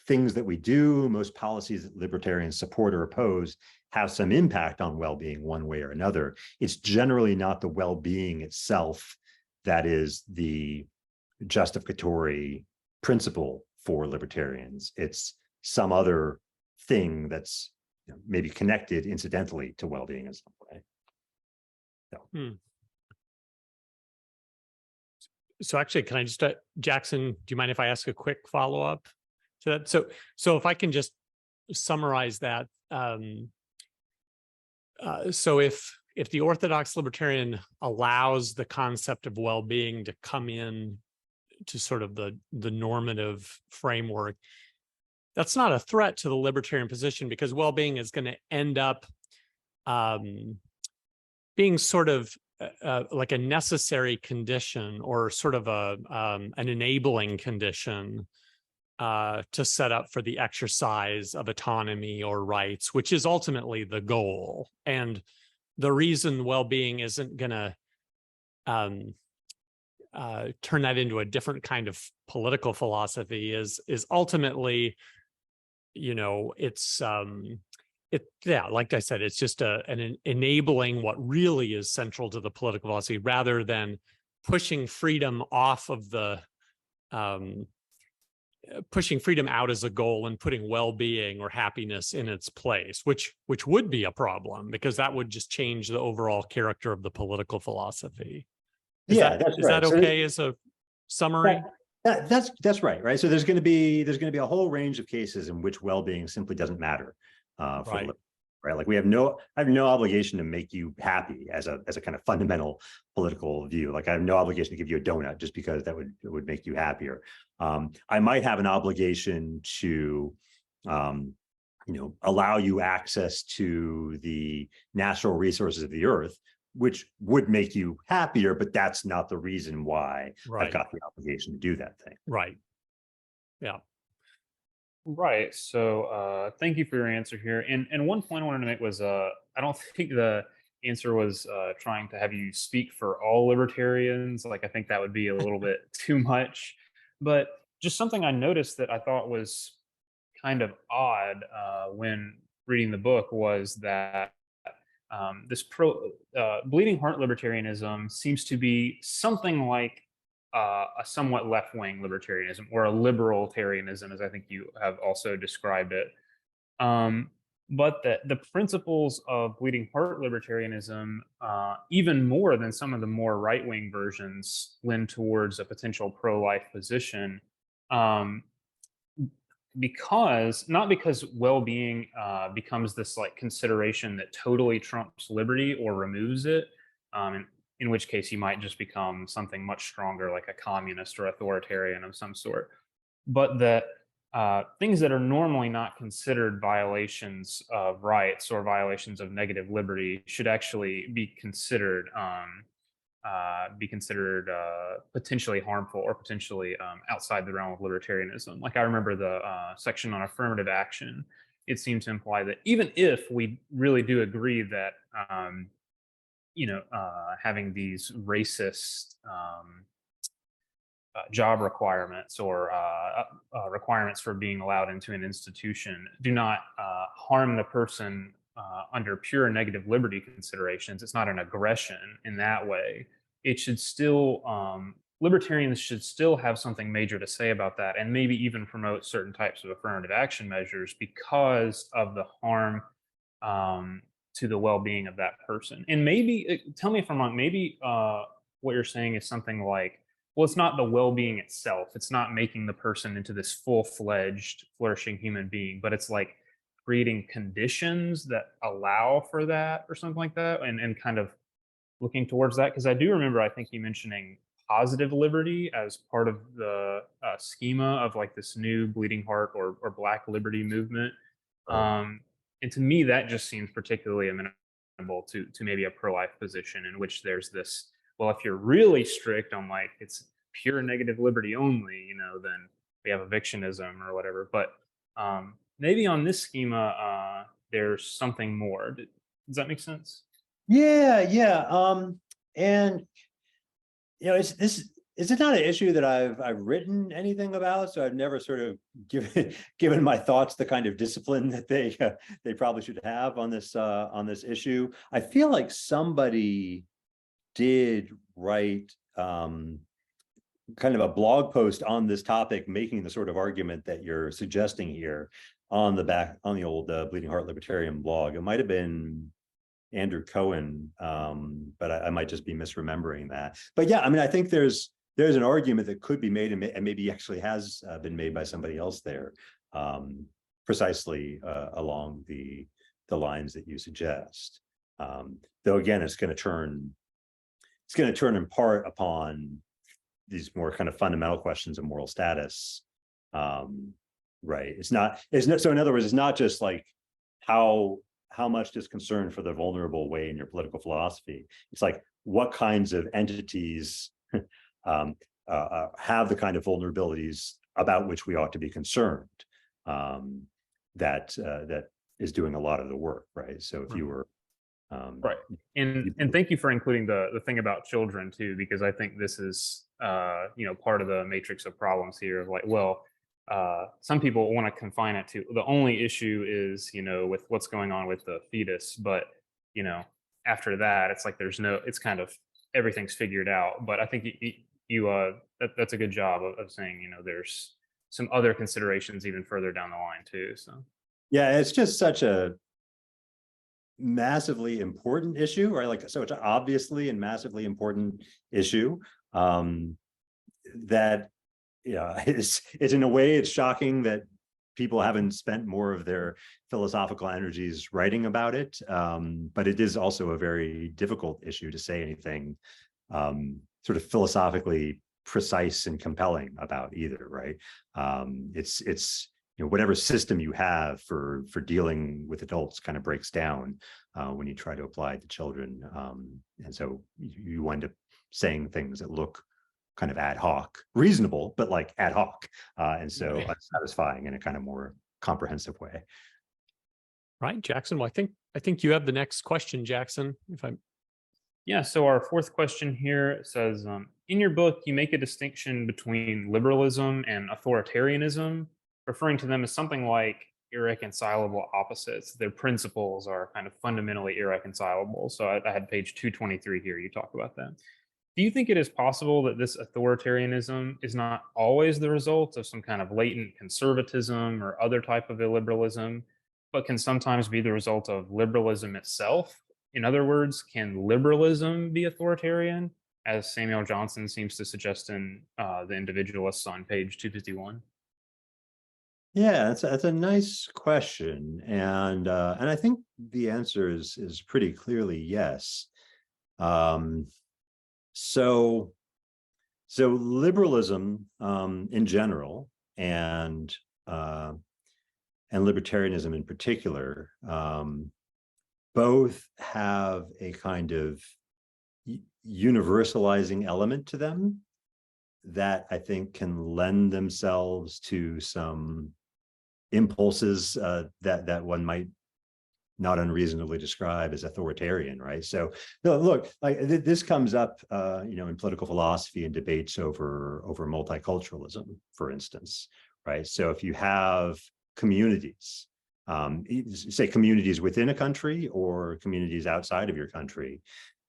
things that we do, most policies that libertarians support or oppose have some impact on well-being one way or another, it's generally not the well-being itself that is the justificatory principle for libertarians. It's some other thing that's maybe connected incidentally to well-being in some way. So actually, can I just, Jackson, do you mind if I ask a quick follow-up to that? So if I can just summarize that. So if the Orthodox libertarian allows the concept of well-being to come in to sort of the normative framework, that's not a threat to the libertarian position, because well-being is going to end up being sort of like a necessary condition or sort of an enabling condition to set up for the exercise of autonomy or rights, which is ultimately the goal. And the reason well-being isn't going to turn that into a different kind of political philosophy is ultimately, it's like I said, it's just an enabling what really is central to the political philosophy, rather than pushing freedom off of the pushing freedom out as a goal and putting well-being or happiness in its place, which would be a problem, because that would just change the overall character of the political philosophy. Is that okay as a summary? That's right. So there's going to be a whole range of cases in which well-being simply doesn't matter for right. Like I have no obligation to make you happy as a kind of fundamental political view. Like I have no obligation to give you a donut just because it would make you happier. I might have an obligation to allow you access to the natural resources of the earth, which would make you happier, but that's not the reason why I've got the obligation to do that thing. Right. Yeah. Right. So thank you for your answer here. And one point I wanted to make was I don't think the answer was trying to have you speak for all libertarians. Like I think that would be a little bit too much. But just something I noticed that I thought was kind of odd when reading the book was that this bleeding heart libertarianism seems to be something like a somewhat left-wing libertarianism, or a libertarianism, as I think you have also described it. But the principles of bleeding heart libertarianism, even more than some of the more right-wing versions, lend towards a potential pro-life position. Not because well-being becomes this like consideration that totally trumps liberty or removes it, in which case you might just become something much stronger, like a communist or authoritarian of some sort, but that things that are normally not considered violations of rights or violations of negative liberty should actually be considered potentially harmful or potentially outside the realm of libertarianism. Like I remember the section on affirmative action. It seemed to imply that even if we really do agree that having these racist job requirements or requirements for being allowed into an institution do not harm the person under pure negative liberty considerations, it's not an aggression in that way. It should still, libertarians should still have something major to say about that, and maybe even promote certain types of affirmative action measures because of the harm to the well-being of that person. And maybe, tell me if I'm wrong, maybe what you're saying is something like, well, it's not the well-being itself. It's not making the person into this full-fledged, flourishing human being, but it's like creating conditions that allow for that or something like that, and kind of looking towards that. Because I do remember, I think you mentioning positive liberty as part of the schema of like this new bleeding heart or Black liberty movement. And to me, that just seems particularly amenable to maybe a pro-life position in which there's this, well, if you're really strict on like it's pure negative liberty only, then we have evictionism or whatever. But maybe on this schema, there's something more. Does that make sense? Yeah. And is it not an issue that I've written anything about? So I've never sort of given my thoughts the kind of discipline that they probably should have on this issue. I feel like somebody did write kind of a blog post on this topic, making the sort of argument that you're suggesting here on the old Bleeding Heart Libertarian blog. It might have been Andrew Cohen, but I might just be misremembering that. But yeah, I mean, I think there's an argument that could be made, and maybe actually has been made by somebody else there, precisely along the lines that you suggest. Though again, it's going to turn in part upon these more kind of fundamental questions of moral status, right? So in other words, it's not just like how much does concern for the vulnerable weigh in your political philosophy. It's like, what kinds of entities have the kind of vulnerabilities about which we ought to be concerned, that is doing a lot of the work, right? So if you were Right. And thank you for including the thing about children too, because I think this is part of the matrix of problems here of like, well, some people want to confine it to the only issue is, with what's going on with the fetus, but after that, it's like it's kind of everything's figured out. But I think that's a good job of saying, there's some other considerations even further down the line too. So yeah, it's just such a massively important issue, right? Like, so it's obviously and massively important issue, that it's in a way it's shocking that people haven't spent more of their philosophical energies writing about it, but it is also a very difficult issue to say anything sort of philosophically precise and compelling about either, right? It's whatever system you have for dealing with adults kind of breaks down when you try to apply it to children, and so you wind up saying things that look kind of ad hoc, reasonable, but like ad hoc, and so unsatisfying in a kind of more comprehensive way. Right, Jackson. Well, I think you have the next question, Jackson. Yeah, so our fourth question here says, in your book, you make a distinction between liberalism and authoritarianism, referring to them as something like irreconcilable opposites. Their principles are kind of fundamentally irreconcilable. So I had page 223 here. You talk about that. Do you think it is possible that this authoritarianism is not always the result of some kind of latent conservatism or other type of illiberalism, but can sometimes be the result of liberalism itself? In other words, can liberalism be authoritarian, as Samuel Johnson seems to suggest in the Individualists on page 251? Yeah, that's a nice question, and I think the answer is pretty clearly yes. So liberalism in general, and libertarianism in particular, both have a kind of universalizing element to them that I think can lend themselves to some impulses that one might not unreasonably describe as authoritarian, right? So no, look, like this comes up, in political philosophy and debates over multiculturalism, for instance, right? So if you have communities, say communities within a country or communities outside of your country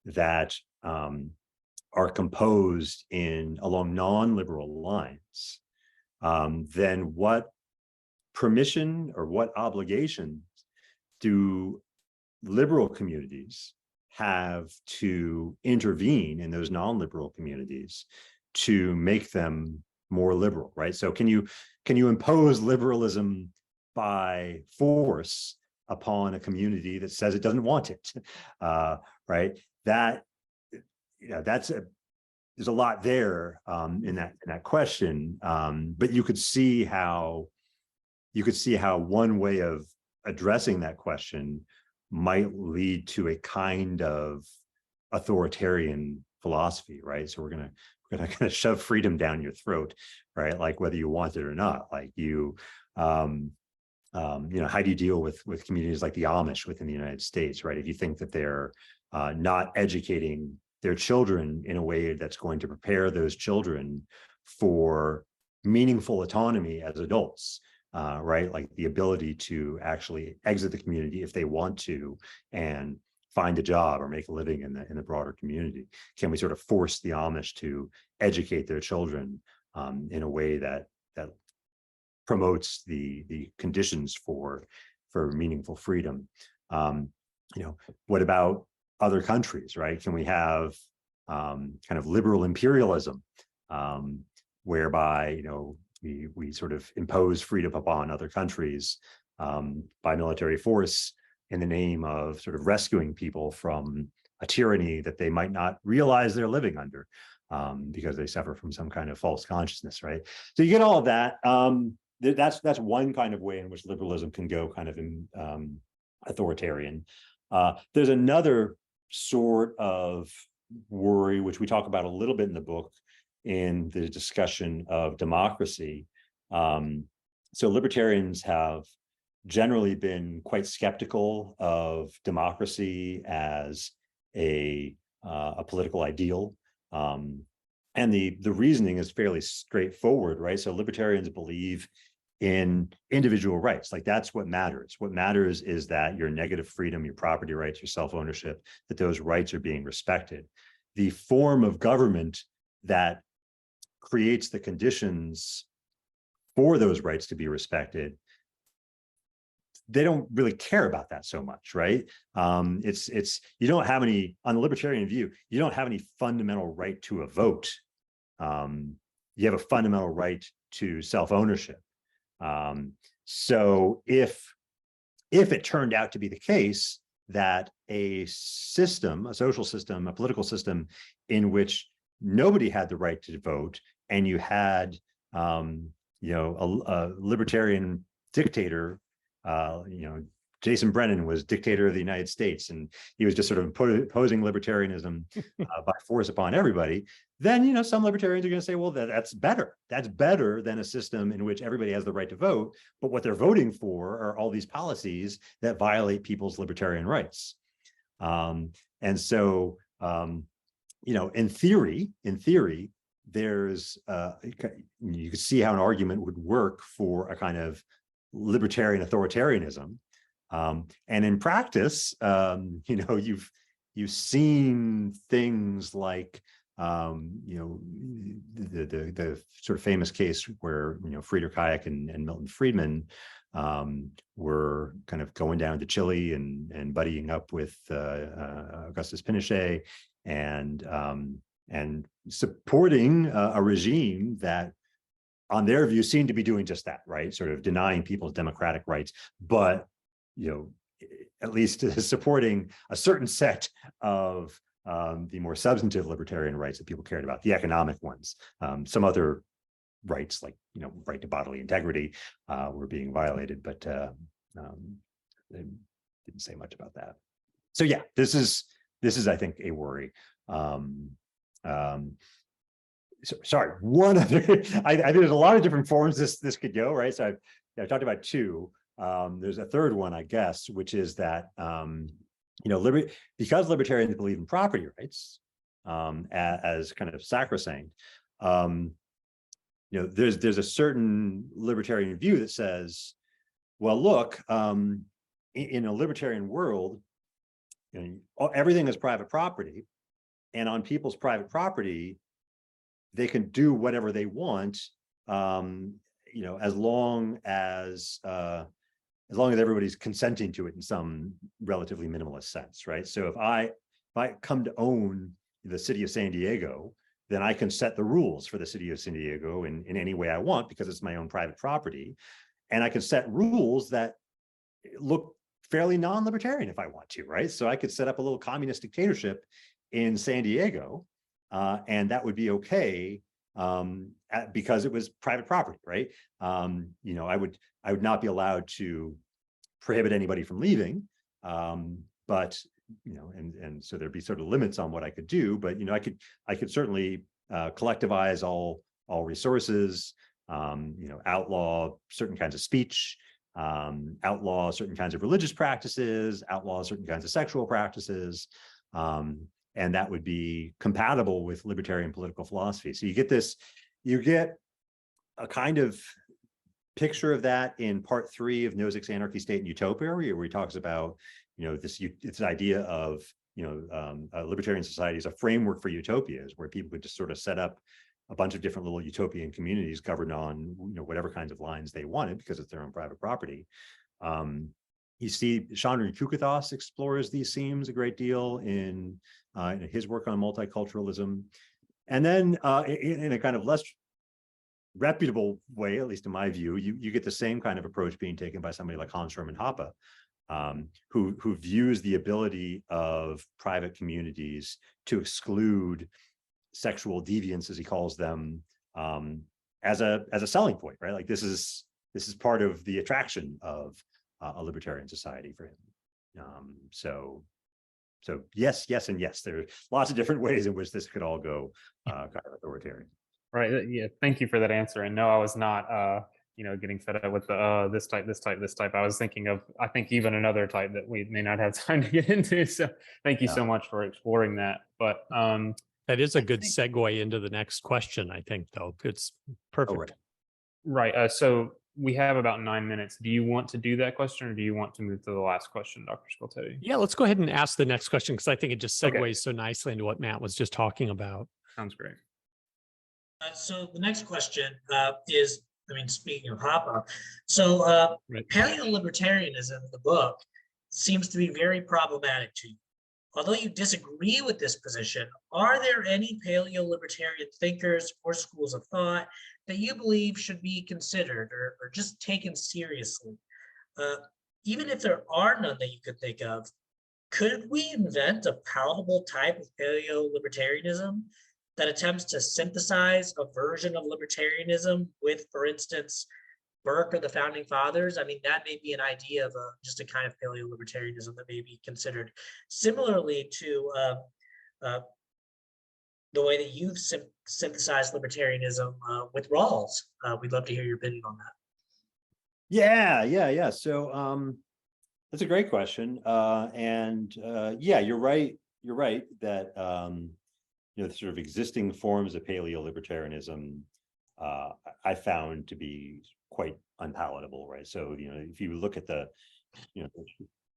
that are composed along non-liberal lines, then what permission or what obligation do liberal communities have to intervene in those non-liberal communities to make them more liberal, right? So can you impose liberalism by force upon a community that says it doesn't want it, right? There's a lot there in that question, but you could see how one way of addressing that question might lead to a kind of authoritarian philosophy, right? So we're gonna kind of shove freedom down your throat, right? Like whether you want it or not. Like how do you deal with communities like the Amish within the United States, right? If you think that they're not educating their children in a way that's going to prepare those children for meaningful autonomy as adults, right? Like the ability to actually exit the community if they want to and find a job or make a living in the broader community. Can we sort of force the Amish to educate their children in a way that promotes the conditions for meaningful freedom? What about other countries, right? Can we have kind of liberal imperialism, whereby we sort of impose freedom upon other countries by military force in the name of sort of rescuing people from a tyranny that they might not realize they're living under, because they suffer from some kind of false consciousness, right? So you get all of that. That's one kind of way in which liberalism can go kind of authoritarian. There's another sort of worry, which we talk about a little bit in the book in the discussion of democracy. So libertarians have generally been quite skeptical of democracy as a political ideal. And the reasoning is fairly straightforward, right? So libertarians believe in individual rights. Like, that's what matters. What matters is that your negative freedom, your property rights, your self-ownership, that those rights are being respected. The form of government that creates the conditions for those rights to be respected, they don't really care about that so much, right? It's you don't have any, on the libertarian view, you don't have any fundamental right to a vote. You have a fundamental right to self-ownership. So if it turned out to be the case that a system, a social system, a political system in which nobody had the right to vote, and you had a libertarian dictator, Jason Brennan was dictator of the United States, and he was just sort of imposing libertarianism by force upon everybody, then some libertarians are going to say, well, that's better. That's better than a system in which everybody has the right to vote, but what they're voting for are all these policies that violate people's libertarian rights. And so, in theory, there's you can see how an argument would work for a kind of libertarian authoritarianism. And in practice, you've seen things like the sort of famous case where Friedrich Hayek and Milton Friedman were kind of going down to Chile and buddying up with Augustus Pinochet and supporting a regime that, on their view, seemed to be doing just that, right? Sort of denying people's democratic rights, but at least supporting a certain set of the more substantive libertarian rights that people cared about, the economic ones. Some other rights, like right to bodily integrity, were being violated, but they didn't say much about that. So yeah, this is I think a worry. Sorry, one other. I think there's a lot of different forms this could go, right? So I talked about two. There's a third one, I guess, which is that because libertarians believe in property rights as kind of sacrosanct, there's a certain libertarian view that says, well, look, in a libertarian world, everything is private property, and on people's private property, they can do whatever they want, as long as everybody's consenting to it in some relatively minimalist sense, right? So if I come to own the city of San Diego, then I can set the rules for the city of San Diego in any way I want, because it's my own private property. And I can set rules that look fairly non-libertarian if I want to, right? So I could set up a little communist dictatorship in San Diego, and that would be okay, because it was private property, right? I would not be allowed to prohibit anybody from leaving, but and so there'd be sort of limits on what I could do. But I could certainly collectivize all resources, outlaw certain kinds of speech, outlaw certain kinds of religious practices, outlaw certain kinds of sexual practices. And that would be compatible with libertarian political philosophy. So you get a kind of picture of that in part 3 of Nozick's Anarchy, State, and Utopia, where he talks about, this idea of, a libertarian society as a framework for utopias, where people could just sort of set up a bunch of different little utopian communities governed on, whatever kinds of lines they wanted, because it's their own private property. You see, Chandra Kukathos explores these themes a great deal in his work on multiculturalism. And then in a kind of less reputable way, at least in my view, you get the same kind of approach being taken by somebody like Hans Hermann Hoppe, who views the ability of private communities to exclude sexual deviance, as he calls them, as a selling point, right? Like this is part of the attraction of a libertarian society for him. So so yes, yes, and yes. There are lots of different ways in which this could all go kind of authoritarian. Right. Yeah. Thank you for that answer. And no, I was not, getting fed up with the this type, this type, this type. I was thinking of, I think, even another type that we may not have time to get into. So thank you so much for exploring that. But That is a good think- segue into the next question, I think, though. It's perfect. right. So we have about 9 minutes. Do you want to do that question, or do you want to move to the last question, Dr. Skoltedi? Yeah, let's go ahead and ask the next question, because I think it just segues Okay. so nicely into what Matt was just talking about. Sounds great. So the next question is, speaking of Hoppe, so Right. paleo-libertarianism, the book, seems to be very problematic to you. Although you disagree with this position, are there any paleo-libertarian thinkers or schools of thought that you believe should be considered or just taken seriously? Even if there are none that you could think of, could we invent a palatable type of paleo-libertarianism that attempts to synthesize a version of libertarianism with, for instance, Burke or the Founding Fathers? I mean, that may be an idea of just a kind of paleo-libertarianism that may be considered similarly to the way that you've synthesized libertarianism with Rawls. We'd love to hear your opinion on that. Yeah. So that's a great question. Yeah, you're right. You're right that the sort of existing forms of paleo-libertarianism I found to be quite unpalatable, right? So, if you look at the,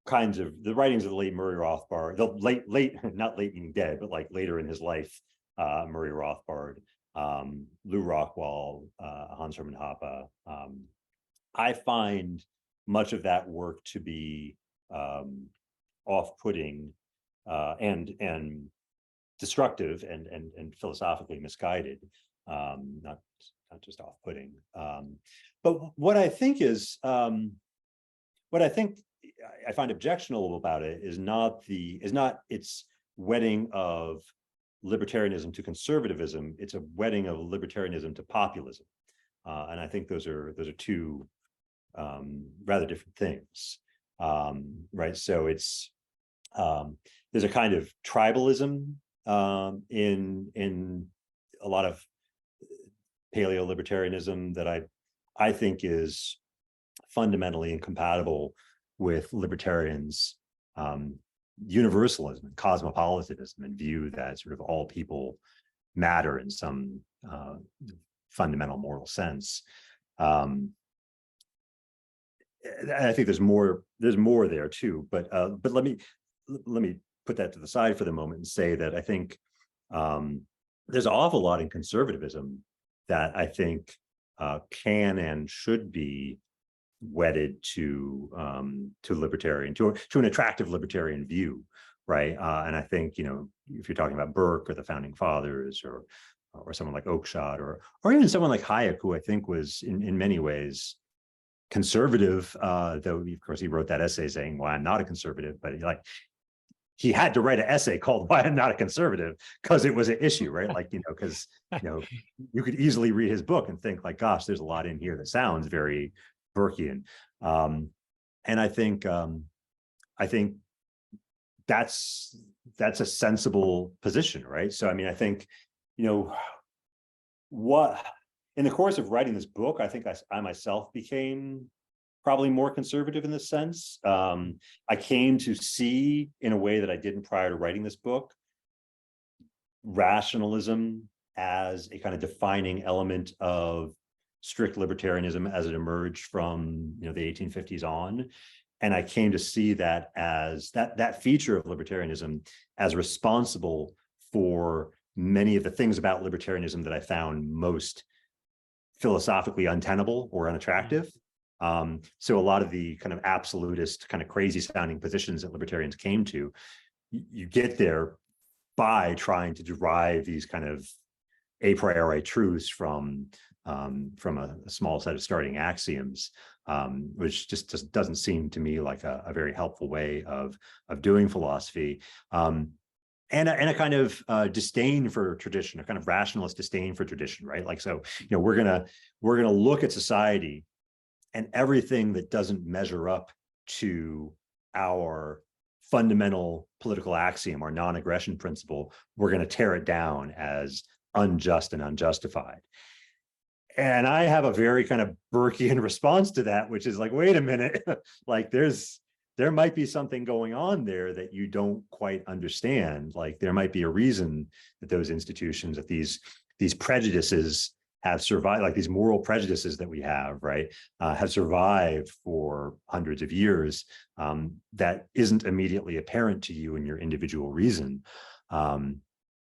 kinds of the writings of the late Murray Rothbard, the late, not late meaning dead, but like later in his life, Murray Rothbard, Lou Rockwell, Hans Hermann Hoppe, I find much of that work to be off-putting and destructive and philosophically misguided, not just off-putting. But what I think I find objectionable about it is not its wedding of libertarianism to conservatism. It's a wedding of libertarianism to populism, and I think those are two rather different things, right? So it's there's a kind of tribalism in a lot of paleo-libertarianism that I think is fundamentally incompatible with libertarians' universalism and cosmopolitanism, and view that sort of all people matter in some fundamental moral sense. I think there's more there too, but let me put that to the side for the moment and say that I think there's an awful lot in conservatism that I think can and should be wedded to libertarian, to an attractive libertarian view, right? And I think if you're talking about Burke or the Founding Fathers or someone like Oakeshott or even someone like Hayek, who I think was in many ways conservative, though of course he wrote that essay saying why I'm not a conservative, but he had to write an essay called Why I'm Not a Conservative because it was an issue, right? Because you could easily read his book and think like, gosh, there's a lot in here that sounds very Burkean. And I think that's a sensible position, right? So I think, what in the course of writing this book, I think I myself became probably more conservative in this sense. I came to see, in a way that I didn't prior to writing this book, rationalism as a kind of defining element of strict libertarianism as it emerged from the 1850s on. And I came to see that as that feature of libertarianism as responsible for many of the things about libertarianism that I found most philosophically untenable or unattractive. So a lot of the kind of absolutist, kind of crazy sounding positions that libertarians came to, you get there by trying to derive these kind of a priori truths from a small set of starting axioms, which just doesn't seem to me like a very helpful way of doing philosophy. And a kind of disdain for tradition, a kind of rationalist disdain for tradition, right? So we're gonna look at society, and everything that doesn't measure up to our fundamental political axiom, our non-aggression principle, we're going to tear it down as unjust and unjustified. And I have a very kind of Burkean response to that, which is like, wait a minute, like there might be something going on there that you don't quite understand. Like there might be a reason that those institutions, that these prejudices have survived, like these moral prejudices that we have, right, have survived for hundreds of years, that isn't immediately apparent to you in your individual reason.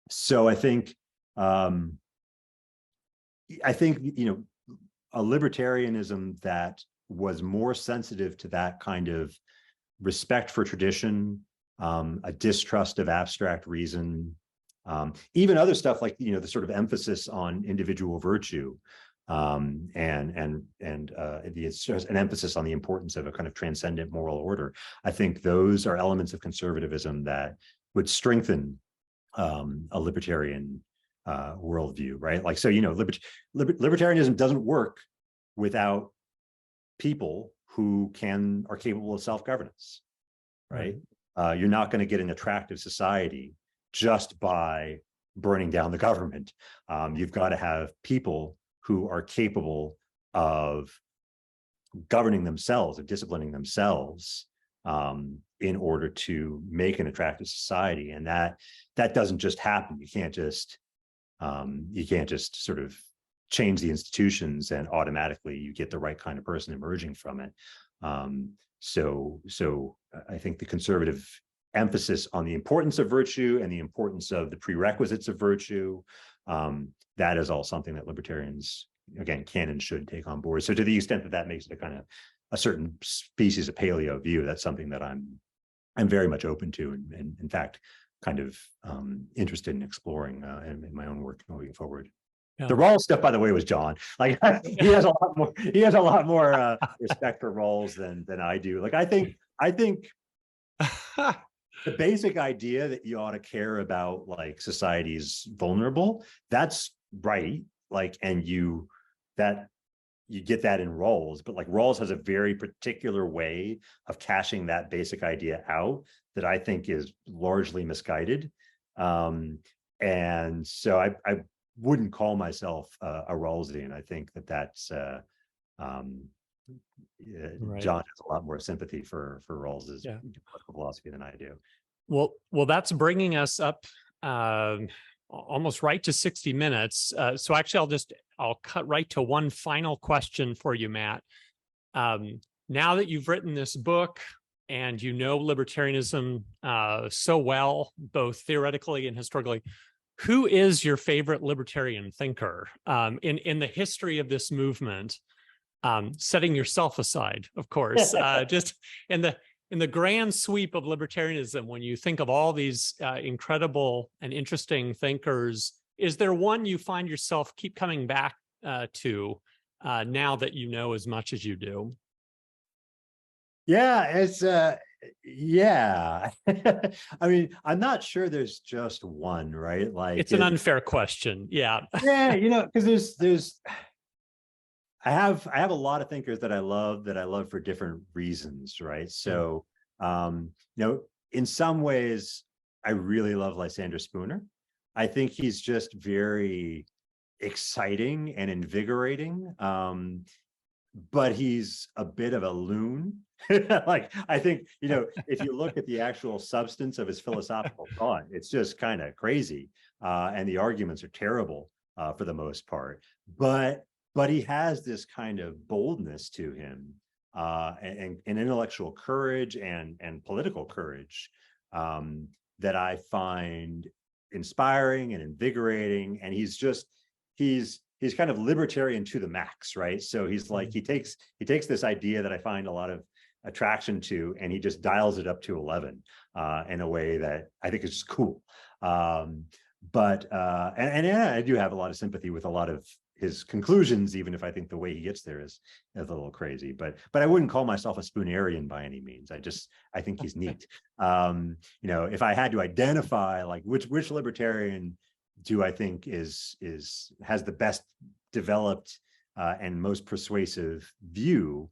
So I think, you know, a libertarianism that was more sensitive to that kind of respect for tradition, a distrust of abstract reason, even other stuff like, you know, the sort of emphasis on individual virtue, and an emphasis on the importance of a kind of transcendent moral order. I think those are elements of conservatism that would strengthen a libertarian worldview, right? Like, so, you know, libertarianism doesn't work without people who are capable of self-governance, right? You're not going to get an attractive society just by burning down the government. You've got to have people who are capable of governing themselves, of disciplining themselves, in order to make an attractive society. And that doesn't just happen. You can't just sort of change the institutions and automatically you get the right kind of person emerging from it. So I think the conservative emphasis on the importance of virtue and the importance of the prerequisites of virtue, that is all something that libertarians, again, can and should take on board. So to the extent that that makes it a kind of a certain species of paleo view, that's something that I'm very much open to, and in fact, kind of interested in exploring in my own work moving forward. Yeah. The Rawls stuff, by the way, was John. Like he has a lot more respect for Rawls than I do. Like I think the basic idea that you ought to care about like society's vulnerable, that's right. Like, and you get that in Rawls, but like Rawls has a very particular way of cashing that basic idea out that I think is largely misguided. And so I wouldn't call myself a Rawlsian. I think that's right. John has a lot more sympathy for Rawls's political philosophy than I do. Well, that's bringing us up almost right to 60 minutes. So actually, I'll cut right to one final question for you, Matt. Now that you've written this book and you know libertarianism so well, both theoretically and historically, who is your favorite libertarian thinker in the history of this movement? Setting yourself aside, of course, just in the grand sweep of libertarianism, when you think of all these incredible and interesting thinkers, is there one you find yourself keep coming back to now that you know as much as you do? Yeah, it's yeah. I mean, I'm not sure there's just one, right? Like it's an unfair question. Yeah. Yeah, you know, because there's I have a lot of thinkers that I love for different reasons, right? So you know, in some ways, I really love Lysander Spooner. I think he's just very exciting and invigorating. But he's a bit of a loon. Like, I think, you know, if you look at the actual substance of his philosophical thought, it's just kind of crazy. And the arguments are terrible for the most part. But he has this kind of boldness to him, and intellectual courage and political courage that I find inspiring and invigorating. And he's kind of libertarian to the max, right? So he's like, he takes this idea that I find a lot of attraction to, and he just dials it up to 11 in a way that I think is just cool. But I do have a lot of sympathy with a lot of his conclusions, even if I think the way he gets there is a little crazy. But I wouldn't call myself a Spoonerian by any means. I think he's neat. You know, if I had to identify like which libertarian do I think has the best developed and most persuasive view,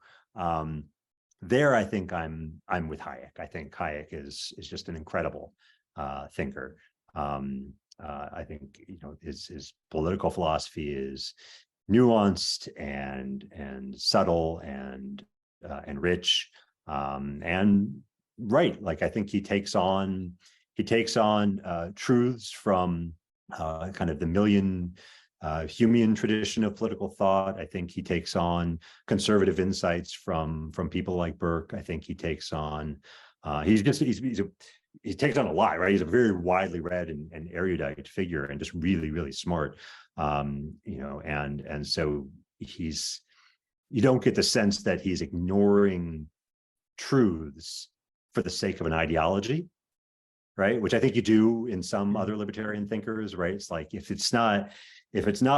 there, I think I'm with Hayek. I think Hayek is just an incredible thinker. I think, you know, his political philosophy is nuanced and subtle and rich, and right. Like, I think he takes on truths from kind of the Humean tradition of political thought. I think he takes on conservative insights from people like Burke. I think he takes on he takes on a lot, right? He's a very widely read and erudite figure, and just really, really smart. You know, and so you don't get the sense that he's ignoring truths for the sake of an ideology, right? Which I think you do in some other libertarian thinkers, right? It's like, if it's not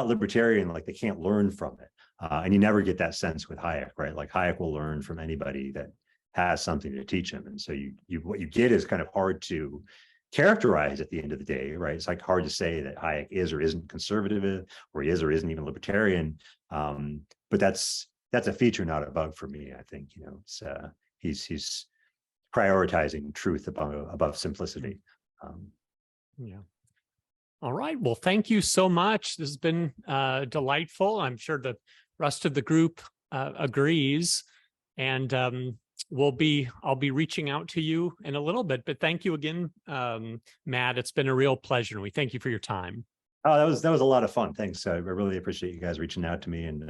libertarian, like, they can't learn from it. And you never get that sense with Hayek, right? Like, Hayek will learn from anybody that has something to teach him. And so what you get is kind of hard to characterize at the end of the day, right? It's like hard to say that Hayek is or isn't conservative, or he is or isn't even libertarian. But that's a feature, not a bug for me. I think, you know, it's he's prioritizing truth above simplicity. Yeah. All right. Well, thank you so much. This has been delightful. I'm sure the rest of the group agrees. And I'll be reaching out to you in a little bit, but thank you again, Matt. It's been a real pleasure, and we thank you for your time. Oh, that was a lot of fun. Thanks. I really appreciate you guys reaching out to me, and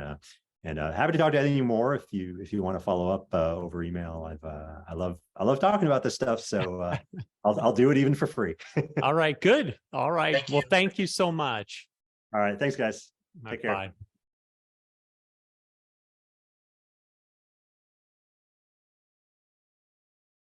happy to talk to any more if you want to follow up over email. I love talking about this stuff, so I'll do it even for free. All right, good. All right. Well, thank you so much. All right, thanks, guys. Take care. Bye.